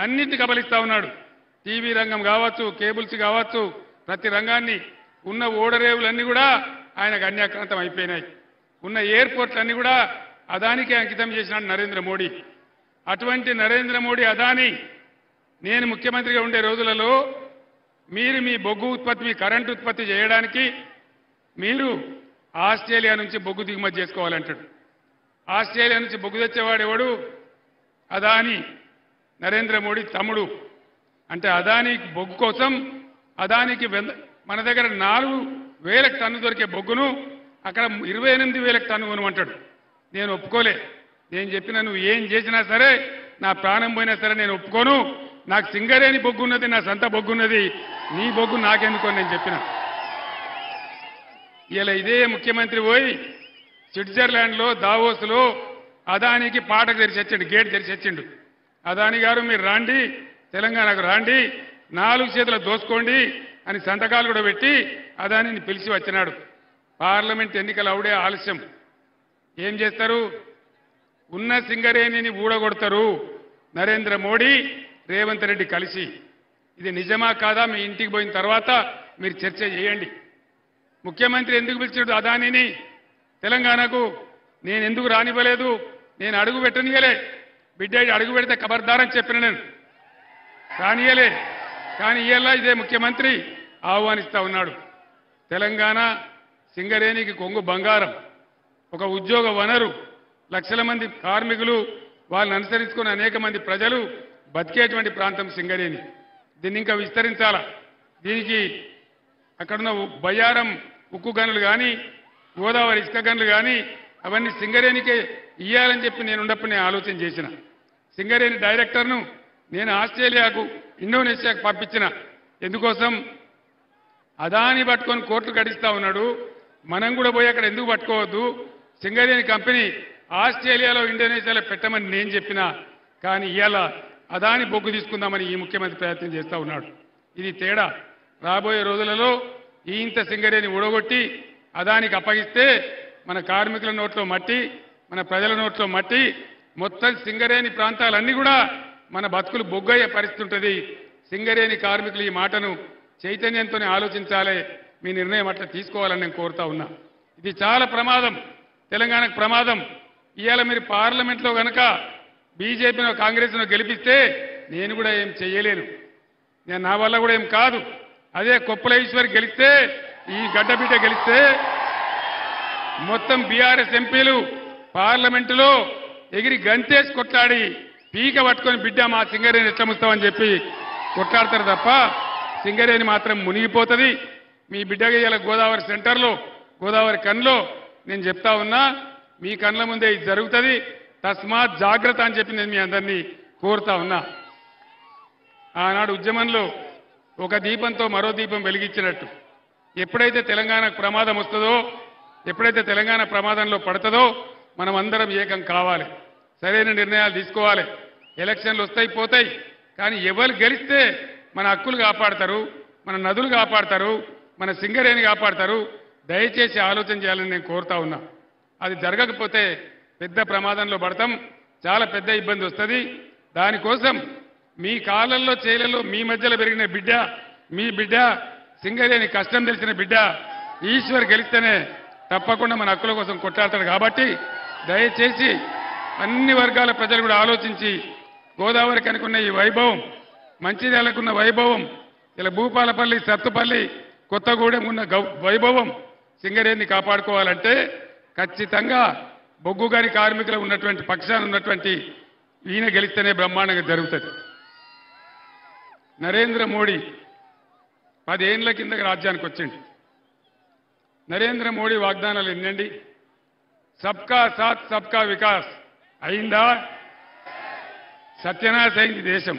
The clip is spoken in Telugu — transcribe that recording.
అన్నింటినీ కబలిస్తా ఉన్నాడు. టీవీ రంగం కావచ్చు, కేబుల్స్ కావచ్చు, ప్రతి రంగాన్ని ఉన్న ఓడరేవులన్నీ కూడా ఆయనకు అన్యాక్రాంతం అయిపోయినాయి. ఉన్న ఎయిర్పోర్ట్లన్నీ కూడా అదానికే అంకితం చేసినాడు నరేంద్ర మోడీ. అటువంటి నరేంద్ర మోడీ అదాని నేను ముఖ్యమంత్రిగా ఉండే రోజులలో మీరు మీ బొగ్గు ఉత్పత్తి, మీ కరెంటు ఉత్పత్తి చేయడానికి మీరు ఆస్ట్రేలియా నుంచి బొగ్గు దిగుమతి చేసుకోవాలంటాడు. ఆస్ట్రేలియా నుంచి బొగ్గు తెచ్చేవాడు ఎవడు? అదాని, నరేంద్ర మోడీ తమ్ముడు. అంటే అదాని బొగ్గు కోసం అదానికి మన దగ్గర 4,000 టన్ను దొరికే బొగ్గును అక్కడ 28,000 టన్ను కొనమంటాడు. నేను ఒప్పుకోలే. నేను చెప్పిన నువ్వు ఏం చేసినా సరే, నా ప్రాణం పోయినా సరే నేను ఒప్పుకోను. నాకు సింగరేణి బొగ్గు ఉన్నది, నా సొంత బొగ్గు ఉన్నది, నీ బొగ్గు నాకెందుకు అని నేను చెప్పిన. ఇలా ఇదే ముఖ్యమంత్రి పోయి స్విట్జర్లాండ్లో దావోస్లో అదానికి పాటకు తెరిచొచ్చిండు, గేట్ తెరిచొచ్చిండు. అదాని గారు మీరు రాండి, తెలంగాణకు రాండి, 4 చేతులు దోసుకోండి అని సంతకాలు కూడా పెట్టి అదానిని పిలిచి వచ్చినాడు. పార్లమెంట్ ఎన్నికలు అవుడే ఆలస్యం. ఏం చేస్తారు? ఉన్న సింగరేణిని ఊడగొడతారు నరేంద్ర మోడీ, రేవంత్ రెడ్డి కలిసి. ఇది నిజమా కాదా మీ ఇంటికి పోయిన తర్వాత మీరు చర్చ చేయండి. ముఖ్యమంత్రి ఎందుకు పిలిచాడు అదానిని తెలంగాణకు? నేను ఎందుకు రానివ్వలేదు? నేను అడుగు పెట్టనియలే. బిడ్డ అడుగు పెడితే ఖబర్దారని చెప్పిన నేను, రానియలే. కానీ ఇవాళ ఇదే ముఖ్యమంత్రి ఆహ్వానిస్తా ఉన్నాడు. తెలంగాణ సింగరేణికి కొంగు బంగారం, ఒక ఉద్యోగ వనరు, లక్షల మంది కార్మికులు, వాళ్ళని అనుసరించుకున్న అనేక మంది ప్రజలు బతికేటువంటి ప్రాంతం సింగరేణి. దీన్ని ఇంకా విస్తరించాలా. దీనికి అక్కడున్న బయ్యారం ఉక్కు గనులు కానీ, గోదావరి ఇసుక గనులు కానీ అవన్నీ సింగరేణికే ఇయ్యాలని చెప్పి నేను ఆలోచన చేసిన. సింగరేణి డైరెక్టర్ను నేను ఆస్ట్రేలియాకు, ఇండోనేషియాకు పంపించిన. ఎందుకోసం? అదాని పట్టుకొని కోర్టు గడిస్తా ఉన్నాడు. మనం కూడా పోయి అక్కడ ఎందుకు పట్టుకోవద్దు? సింగరేణి కంపెనీ ఆస్ట్రేలియాలో, ఇండోనేషియాలో పెట్టమని నేను చెప్పిన. కానీ ఇవాళ అదాని బొగ్గు తీసుకుందామని ఈ ముఖ్యమంత్రి ప్రయత్నం చేస్తూ ఉన్నాడు. ఇది తేడా. రాబోయే రోజులలో ఇంత సింగరేణి ఊడగొట్టి అదానికి అప్పగిస్తే మన కార్మికుల నోట్లో మట్టి, మన ప్రజల నోట్లో మట్టి, మొత్తం సింగరేణి ప్రాంతాలన్నీ కూడా మన బతుకులు బొగ్గయ్యే పరిస్థితి ఉంటుంది. సింగరేణి కార్మికులు ఈ మాటను చైతన్యంతోనే ఆలోచించాలి. మీ నిర్ణయం అట్లా తీసుకోవాలని నేను కోరుతా ఉన్నా. ఇది చాలా ప్రమాదం, తెలంగాణకు ప్రమాదం. ఇవాళ మీరు పార్లమెంట్లో కనుక బీజేపీనో కాంగ్రెస్నో గెలిపిస్తే నేను కూడా ఏం చెయ్యలేను, నా వల్ల కూడా ఏం కాదు. అదే కొప్పుల ఈశ్వర్ గెలిస్తే, ఈ గడ్డబిడ్డ గెలిస్తే మొత్తం బీఆర్ఎస్ ఎంపీలు పార్లమెంటులో ఎగిరి గంతేసి కొట్లాడి పీక పట్టుకొని బిడ్డ మా సింగరేణి ఎట్లా ముస్తామని చెప్పి కొట్లాడతారు తప్ప సింగరేణి మాత్రం మునిగిపోతుంది. మీ బిడ్డగా ఇలా గోదావరి సెంటర్లో, గోదావరి కన్లో నేను చెప్తా ఉన్నా, మీ కళ్ళ ముందే ఇది జరుగుతుంది. తస్మాత్ జాగ్రత్త అని చెప్పి నేను మీ అందరినీ కోరుతా ఉన్నా. ఆనాడు ఉద్యమంలో ఒక దీపంతో మరో దీపం వెలిగించినట్టు ఎప్పుడైతే తెలంగాణకు ప్రమాదం వస్తుందో, ఎప్పుడైతే తెలంగాణ ప్రమాదంలో పడుతుందో మనం అందరం ఏకం కావాలి, సరైన నిర్ణయాలు తీసుకోవాలి. ఎలక్షన్లు వస్తాయి పోతాయి, కానీ ఎవరు గెలిస్తే మన హక్కులు కాపాడతారు, మన నదులు కాపాడతారు, మన సింగరేణి కాపాడతారు. దయచేసి ఆలోచన చేయాలని నేను కోరుతా ఉన్నా. అది జరగకపోతే పెద్ద ప్రమాదంలో పడతాం, చాలా పెద్ద ఇబ్బంది వస్తుంది. దానికోసం మీ కాళ్ళల్లో చేలల్లో మీ మధ్యలో పెరిగిన బిడ్డ, మీ బిడ్డ, సింగరేణి కష్టం తెలిసిన బిడ్డ ఈశ్వర్ గెలిస్తేనే తప్పకుండా మన హక్కుల కోసం కొట్లాడతాడు. కాబట్టి దయచేసి అన్ని వర్గాల ప్రజలు కూడా ఆలోచించి, గోదావరి కనుకున్న ఈ వైభవం, మంచిర్యాలకున్న వైభవం, ఇలా భూపాలపల్లి, సత్తుపల్లి, కొత్తగూడెం ఉన్న వైభవం, సింగరేణిని కాపాడుకోవాలంటే ఖచ్చితంగా బొగ్గు గని కార్మికులు ఉన్నటువంటి పక్షాన ఉన్నటువంటి ఈయన గెలిస్తేనే బ్రహ్మాండంగా జరుగుతుంది. నరేంద్ర మోడీ 10 ఏళ్ల కిందకి రాజ్యానికి వచ్చిండు. నరేంద్ర మోడీ వాగ్దానాలు ఎన్నండి? సబ్కా సాత్ సబ్కా వికాస్ అయిందా? సత్యనాశ అయింది దేశం.